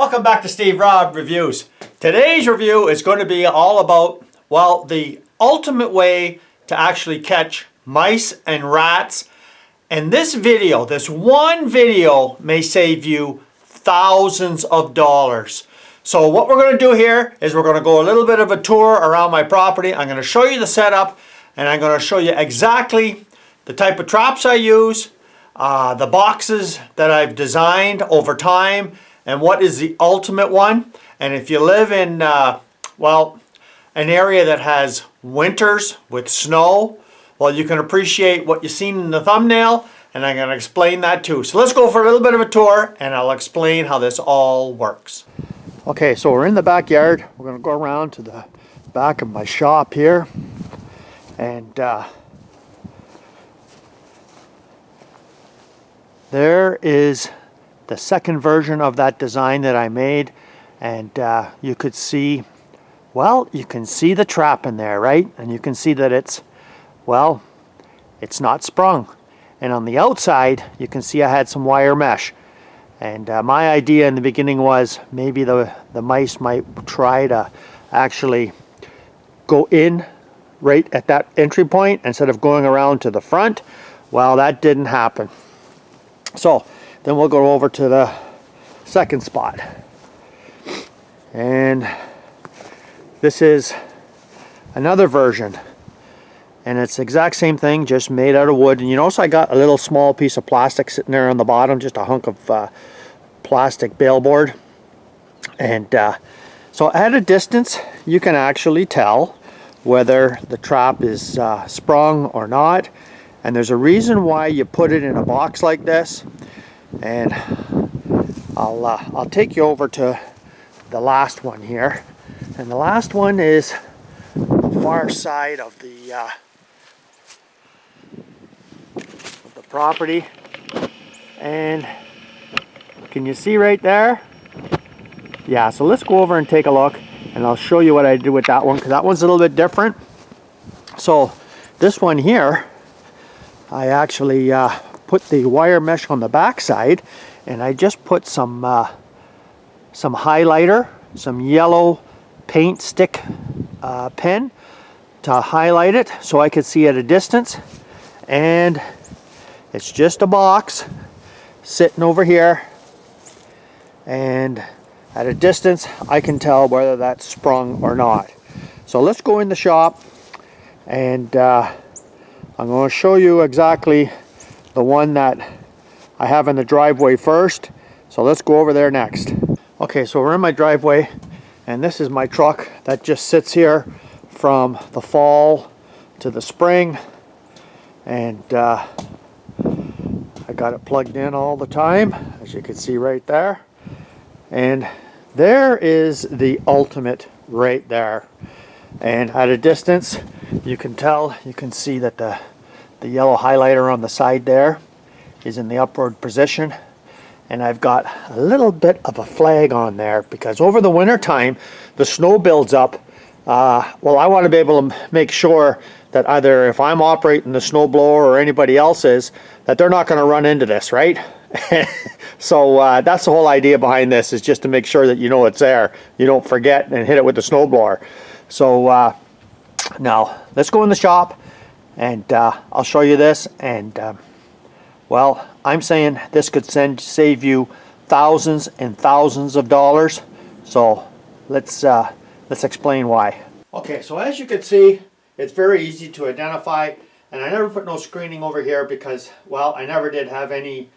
Welcome back to Steve Robb Reviews. Today's review is going to be all about, well, the ultimate way to actually catch mice and rats. And this video, this one video, may save you thousands of dollars. So what we're going to do here is we're going to go a little bit of a tour around my property. I'm going to show you the setup, and I'm going to show you exactly the type of traps I use, the boxes that I've designed over time, and what is the ultimate one. And if you live in, well, an area that has winters with snow, well, you can appreciate what you've seen in the thumbnail, and I'm going to explain that too. So let's go for a little bit of a tour, and I'll explain how this all works. Okay, so we're in the backyard. We're going to go around to the back of my shop here, and there is the second version of that design that I made, and you could see, well, you can see the trap in there, right? And you can see that it's, well, it's not sprung. And on the outside, you can see I had some wire mesh. And my idea in the beginning was maybe the mice might try to actually go in right at that entry point instead of going around to the front. Well, that didn't happen. So then we'll go over to the second spot. And this is another version. And it's the exact same thing, just made out of wood. And you notice I got a little small piece of plastic sitting there on the bottom, just a hunk of plastic baleboard. And so at a distance, you can actually tell whether the trap is sprung or not. And there's a reason why you put it in a box like this. And I'll take you over to the last one here. And the last one is the far side of the property. And can you see right there? Yeah, so let's go over and take a look, and I'll show you what I did with that one, because that one's a little bit different. So this one here, I actually put the wire mesh on the back side, and I just put some highlighter, some yellow paint stick pen to highlight it so I could see at a distance. And it's just a box sitting over here, and at a distance I can tell whether that's sprung or not. So let's go in the shop, and I'm going to show you exactly the one that I have in the driveway first. So let's go over there next. Okay, so we're in my driveway, and this is my truck that just sits here from the fall to the spring, and I got it plugged in all the time, as you can see right there. And there is the ultimate right there. And at a distance, you can tell, you can see that the yellow highlighter on the side there is in the upward position. And I've got a little bit of a flag on there because over the winter time, the snow builds up. Well, I want to be able to make sure that either if I'm operating the snowblower or anybody else is, that they're not going to run into this, right? So that's the whole idea behind this, is just to make sure that you know it's there. You don't forget and hit it with the snowblower. So now let's go in the shop, and I'll show you this. And well, I'm saying this could save you thousands and thousands of dollars. So let's explain why. Okay, so as you can see, it's very easy to identify, and I never put no screening over here because, well, I never did have any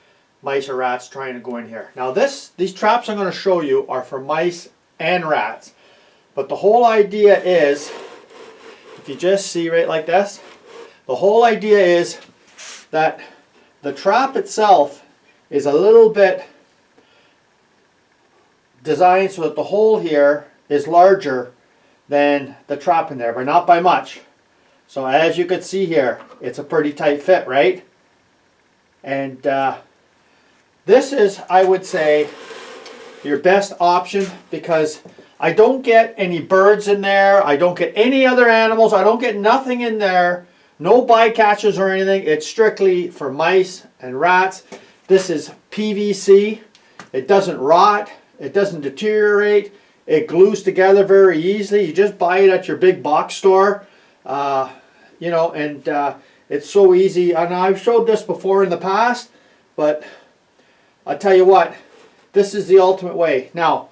mice or rats trying to go in here. Now these traps I'm going to show you are for mice and rats, but the whole idea is, if you just see right like this, the whole idea is that the trap itself is a little bit designed so that the hole here is larger than the trap in there, but not by much. So as you can see here, it's a pretty tight fit, right? And this is, I would say, your best option, because I don't get any birds in there, I don't get any other animals, I don't get nothing in there, no bycatchers or anything. It's strictly for mice and rats. This is PVC. It doesn't rot, It doesn't deteriorate. It glues together very easily. You just buy it at your big box store, you know, and it's so easy. And I've showed this before in the past, but I'll tell you what, this is the ultimate way. Now,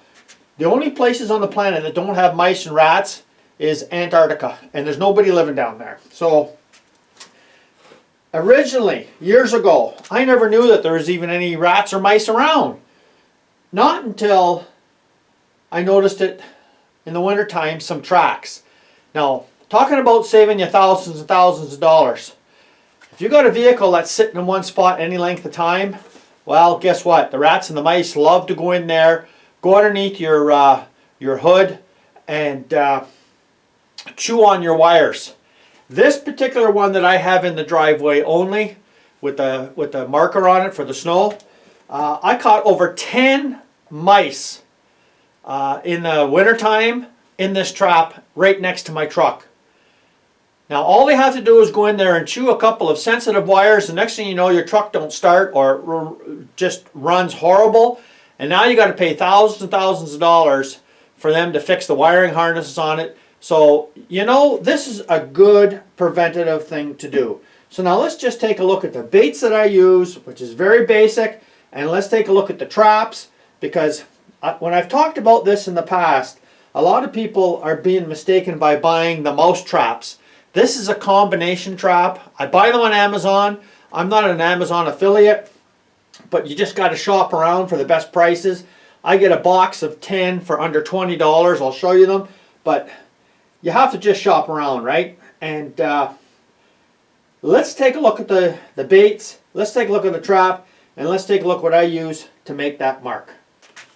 the only places on the planet that don't have mice and rats is Antarctica, and there's nobody living down there. So originally, years ago, I never knew that there was even any rats or mice around. Not until I noticed it in the wintertime, some tracks. Now, talking about saving you thousands and thousands of dollars. If you got a vehicle that's sitting in one spot any length of time, well, guess what? The rats and the mice love to go in there, go underneath your hood, and chew on your wires. This particular one that I have in the driveway only, with the marker on it for the snow, I caught over 10 mice in the wintertime in this trap right next to my truck. Now all they have to do is go in there and chew a couple of sensitive wires. The next thing you know, your truck don't start or just runs horrible. And now you got to pay thousands and thousands of dollars for them to fix the wiring harnesses on it. So, you know, this is a good preventative thing to do. So now let's just take a look at the baits that I use, which is very basic. And let's take a look at the traps, because when I've talked about this in the past, a lot of people are being mistaken by buying the mouse traps. This is a combination trap. I buy them on Amazon. I'm not an Amazon affiliate, but you just got to shop around for the best prices. I get a box of 10 for under $20. I'll show you them, but you have to just shop around, right? And let's take a look at the baits. Let's take a look at the trap, and let's take a look what I use to make that mark.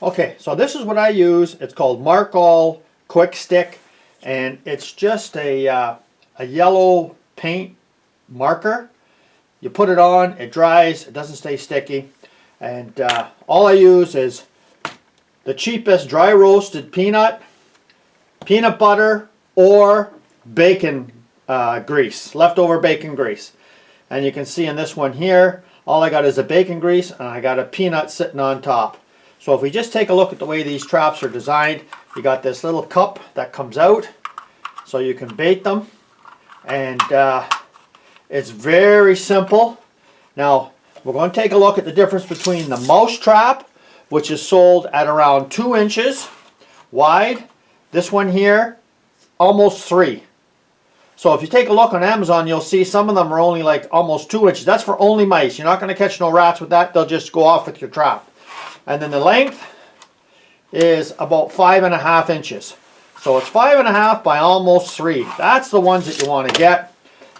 Okay, so this is what I use. It's called Mark All Quick Stick, and it's just a yellow paint marker. You put it on, it dries, it doesn't stay sticky, and all I use is the cheapest dry roasted peanut butter, or bacon grease, leftover bacon grease. And you can see in this one here, all I got is a bacon grease and I got a peanut sitting on top. So if we just take a look at the way these traps are designed, you got this little cup that comes out so you can bait them, and it's very simple. Now we're going to take a look at the difference between the mouse trap, which is sold at around 2 inches wide. This one here, almost 3. So if you take a look on Amazon, you'll see some of them are only like almost 2 inches. That's for only mice. You're not going to catch no rats with that. They'll just go off with your trap. And then the length is about 5.5 inches. So it's 5.5 by almost 3. That's the ones that you want to get.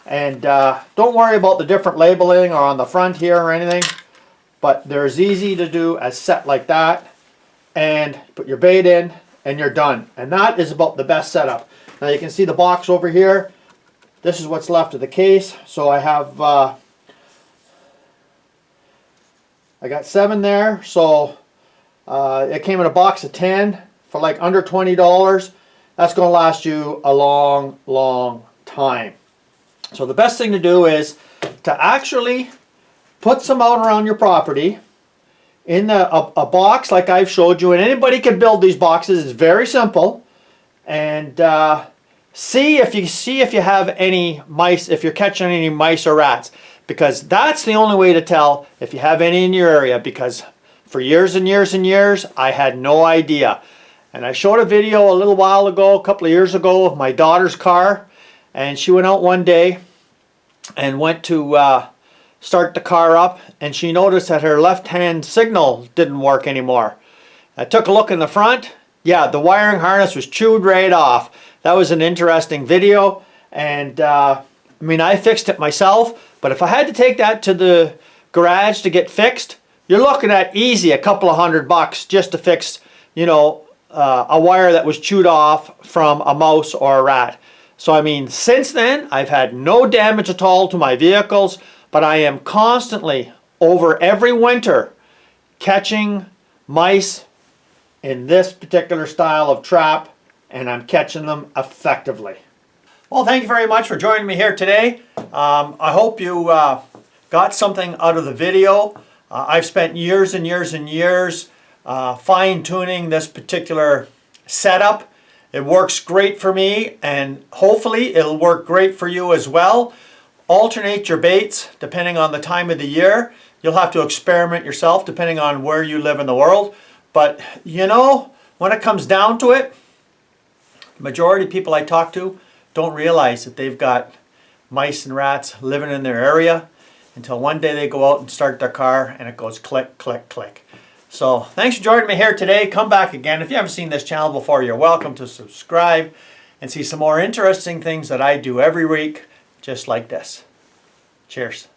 And don't worry about the different labeling or on the front here or anything. But they're as easy to do as set like that. And put your bait in and you're done. And that is about the best setup. Now you can see the box over here. This is what's left of the case. So I have, I got 7 there. So it came in a box of 10 for like under $20. That's going to last you a long, long time. So the best thing to do is to actually put some out around your property in a box like I've showed you. And anybody can build these boxes. It's very simple. And see if you have any mice, if you're catching any mice or rats, because that's the only way to tell if you have any in your area. Because for years and years and years, I had no idea. And I showed a video a little while ago, a couple of years ago, of my daughter's car, and she went out one day and went to start the car up, and she noticed that her left-hand signal didn't work anymore. I took a look in the front. Yeah, the wiring harness was chewed right off. That was an interesting video, and I mean, I fixed it myself, but if I had to take that to the garage to get fixed, you're looking at easy a couple of $100 just to fix, you know, a wire that was chewed off from a mouse or a rat. So I mean, since then, I've had no damage at all to my vehicles, but I am constantly, over every winter, catching mice in this particular style of trap, and I'm catching them effectively. Well, thank you very much for joining me here today. I hope you got something out of the video. I've spent years and years and years fine tuning this particular setup. It works great for me, and hopefully it'll work great for you as well. Alternate your baits depending on the time of the year. You'll have to experiment yourself depending on where you live in the world. But you know, when it comes down to it, the majority of people I talk to don't realize that they've got mice and rats living in their area until one day they go out and start their car and it goes click, click, click. So thanks for joining me here today. Come back again. If you haven't seen this channel before, you're welcome to subscribe and see some more interesting things that I do every week, just like this. Cheers.